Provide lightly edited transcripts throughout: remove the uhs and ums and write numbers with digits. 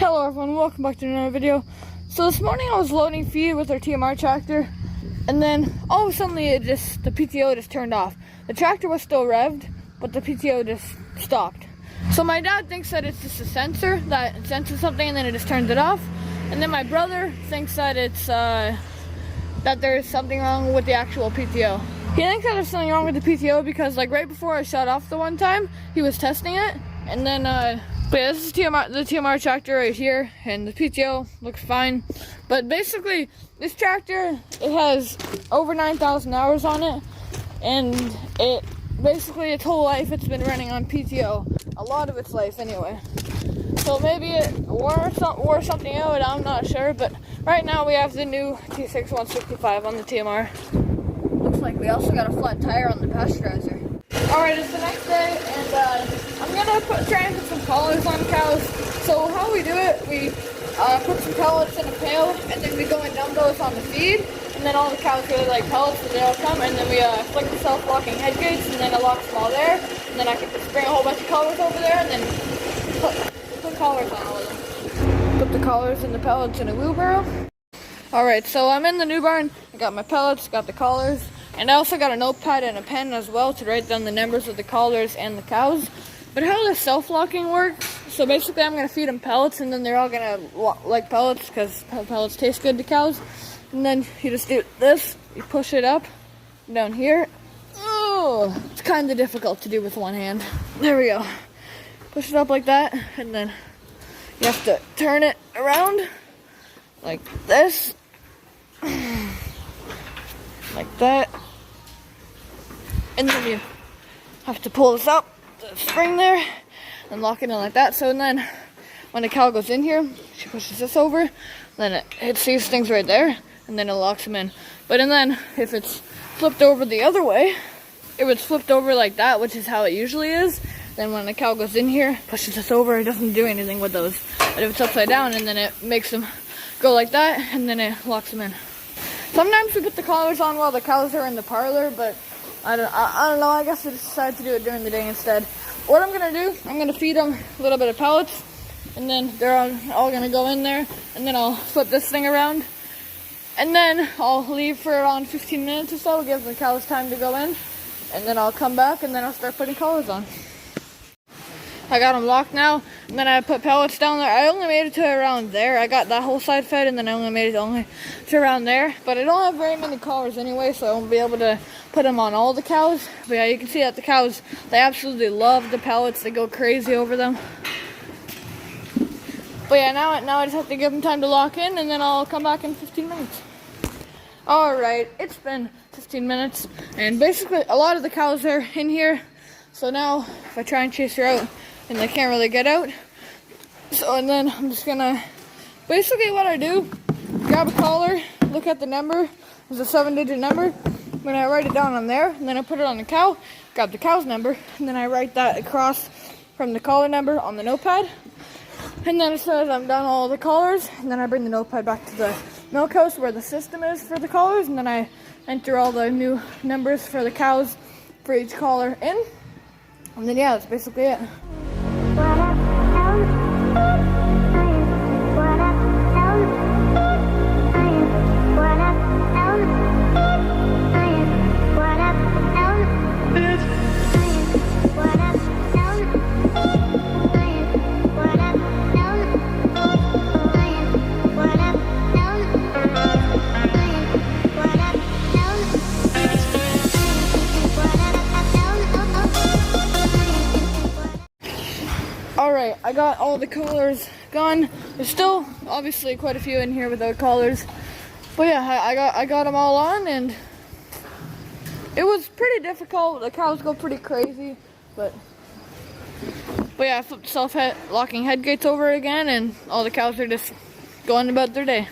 Hello everyone, welcome back to another video. So this morning I was loading feed with our TMR tractor, and then all of a sudden the PTO just turned off. The tractor was still revved, but the PTO just stopped. So my dad thinks that it's just a sensor that senses something and then it just turns it off. And then my brother thinks that it's that there's something wrong with the actual PTO. He thinks that there's something wrong with the PTO because like right before I shut off the one time, he was testing it, and then but yeah, this is the TMR tractor right here, and the PTO looks fine. But basically, this tractor, it has over 9,000 hours on it, and basically its whole life it's been running on PTO. A lot of its life anyway. So maybe it wore something out, I'm not sure, but right now we have the new T6 165 on the TMR. Looks like we also got a flat tire on the pasteurizer. Alright, it's the next day, and I'm gonna try and put some collars on cows. So how we do it, we put some pellets in a pail, and then we go and dump those on the feed, and then all the cows really like pellets, so they all come, and then we flick the self-locking head gates, and then it locks them all there, and then I can just bring a whole bunch of collars over there, and then put collars on all of them. Put the collars and the pellets in a wheelbarrow. Alright, so I'm in the new barn. I got my pellets, got the collars, and I also got a notepad and a pen as well to write down the numbers of the collars and the cows. But how the self-locking works, so basically I'm going to feed them pellets, and then they're all going to like pellets because pellets taste good to cows. And then you just do this, you push it up, down here. Oh, it's kind of difficult to do with one hand. There we go. Push it up like that, and then you have to turn it around like this. Like that. And then you have to pull this up, the spring there, and lock it in like that. So then when the cow goes in here, she pushes this over, then it hits these things right there, and then it locks them in. But and then if it's flipped over the other way, if it's flipped over like that, which is how it usually is, then when the cow goes in here, pushes this over, it doesn't do anything with those. But if it's upside down, and then it makes them go like that, and then it locks them in. Sometimes we put the collars on while the cows are in the parlor, but I don't know, I guess I just decided to do it during the day instead. What I'm going to do, I'm going to feed them a little bit of pellets, and then they're all going to go in there, and then I'll flip this thing around, and then I'll leave for around 15 minutes or so, give the cows time to go in, and then I'll come back, and then I'll start putting collars on. I got them locked now, and then I put pellets down there. I only made it to around there. I got that whole side fed, and then I only made it to around there. But I don't have very many collars anyway, so I won't be able to put them on all the cows. But yeah, you can see that the cows, they absolutely love the pellets. They go crazy over them. But yeah, now I just have to give them time to lock in, and then I'll come back in 15 minutes. Alright, it's been 15 minutes, and basically a lot of the cows are in here. So now, if I try and chase her out, and they can't really get out. So, and then I'm just gonna, basically what I do, grab a collar, look at the number, it's a 7-digit number, then I write it down on there, and then I put it on the cow, grab the cow's number, and then I write that across from the collar number on the notepad. And then as soon as I'm done all the collars, and then I bring the notepad back to the milk house where the system is for the collars, and then I enter all the new numbers for the cows for each collar in. And then yeah, that's basically it. Alright, I got all the collars gone. There's still obviously quite a few in here without collars. But yeah, I got them all on, and it was pretty difficult. The cows go pretty crazy, but yeah, I flipped the self-locking head gates over again, and all the cows are just going about their day.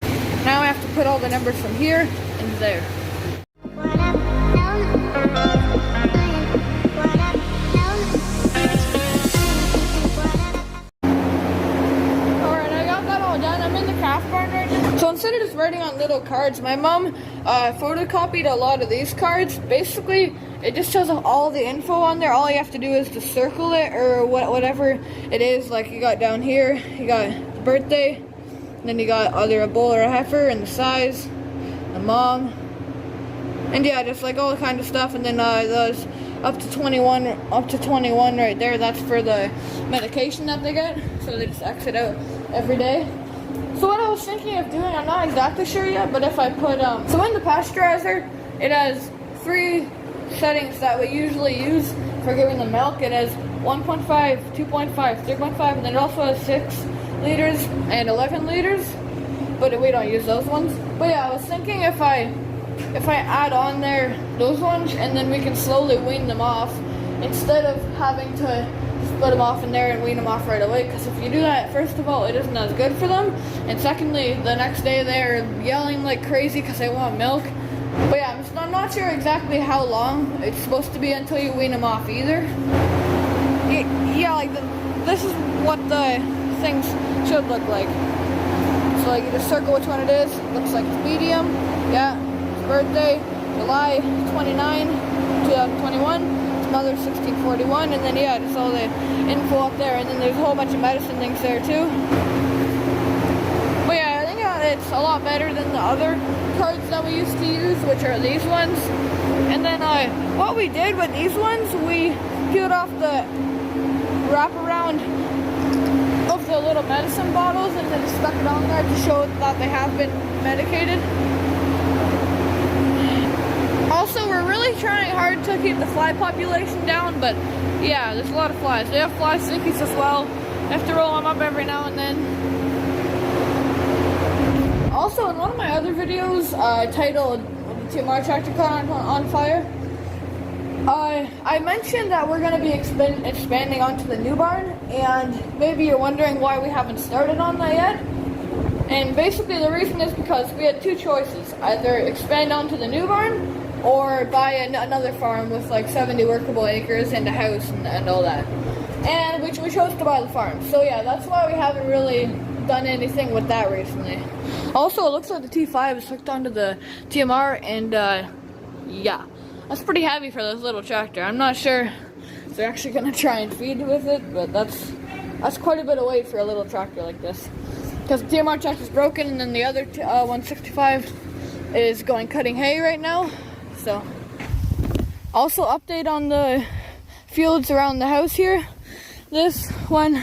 Now I have to put all the numbers from here and there. So instead of just writing on little cards, my mom photocopied a lot of these cards. Basically, it just shows all the info on there. All you have to do is to circle it or whatever it is. Like you got down here, you got the birthday. And then you got either a bull or a heifer and the size, the mom, and yeah, just like all the kind of stuff. And then those up to 21 right there, that's for the medication that they get, so they just exit out every day. So what I was thinking of doing, I'm not exactly sure yet, but if I put so in the pasteurizer, it has 3 settings that we usually use for giving them milk. It has 1.5, 2.5, 3.5, and then it also has 6 liters and 11 liters, but we don't use those ones. But yeah, I was thinking if I add on there those ones, and then we can slowly wean them off instead of having to split them off in there and wean them off right away, because if you do that, first of all, it isn't as good for them, and secondly, the next day they're yelling like crazy because they want milk. But yeah, I'm not sure exactly how long it's supposed to be until you wean them off either. Yeah, like this is what the things should look like. So like you just circle which one it is. Looks like it's medium. Yeah, it's birthday, July 29, 2021. It's mother 1641, and then yeah, just all the info up there, and then there's a whole bunch of medicine things there too. But yeah, I think it's a lot better than the other cards that we used to use, which are these ones. And then what we did with these ones, we peeled off the wraparound of the little medicine bottles and then stuck it on there to show that they have been medicated. Also, we're really trying hard to keep the fly population down, but yeah, there's a lot of flies. They have fly stickies as well. I have to roll them up every now and then. Also, in one of my other videos titled "The TMR Tractor Caught on Fire," I mentioned that we're going to be expanding onto the new barn, and maybe you're wondering why we haven't started on that yet. And basically the reason is because we had 2 choices: either expand onto the new barn or buy another farm with like 70 workable acres and a house and all that. And we chose to buy the farm. So yeah, that's why we haven't really done anything with that recently. Also, it looks like the T5 is hooked onto the TMR, and yeah, that's pretty heavy for this little tractor. I'm not sure if they're actually gonna try and feed with it, but that's quite a bit of weight for a little tractor like this. Because the TMR tractor is broken, and then the other 165 is going cutting hay right now. So, also update on the fields around the house here. This one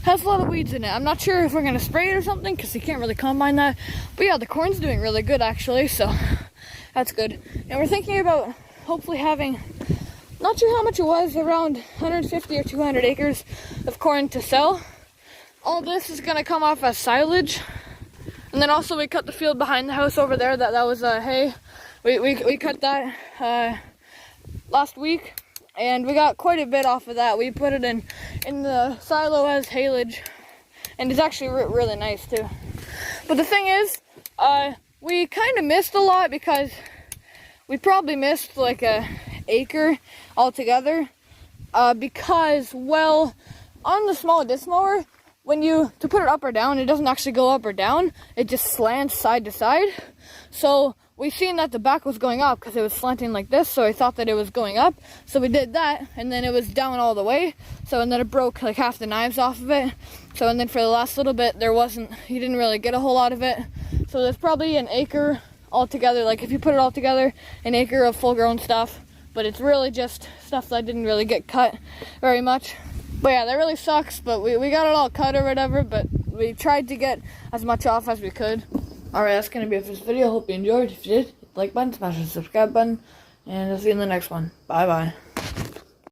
has a lot of weeds in it. I'm not sure if we're gonna spray it or something because you can't really combine that. But yeah, the corn's doing really good actually, so that's good. And we're thinking about hopefully having, not sure how much it was, around 150 or 200 acres of corn to sell. All this is gonna come off as silage. And then also we cut the field behind the house over there. That was hay. We cut that last week, and we got quite a bit off of that. We put it in the silo as haylage, and it's actually really nice too. But the thing is, we kind of missed a lot because we probably missed like a acre altogether, because, well, on the small disc mower, to put it up or down, it doesn't actually go up or down, it just slants side to side. So we seen that the back was going up because it was slanting like this, so I thought that it was going up. So we did that, and then it was down all the way. So, and then it broke like half the knives off of it. So, and then for the last little bit, you didn't really get a whole lot of it. So there's probably an acre altogether, like if you put it all together, an acre of full grown stuff. But it's really just stuff that didn't really get cut very much. But yeah, that really sucks, but we got it all cut or whatever, but we tried to get as much off as we could. Alright, that's going to be it for this video. Hope you enjoyed. If you did, hit the like button, smash the subscribe button, and I'll see you in the next one. Bye-bye.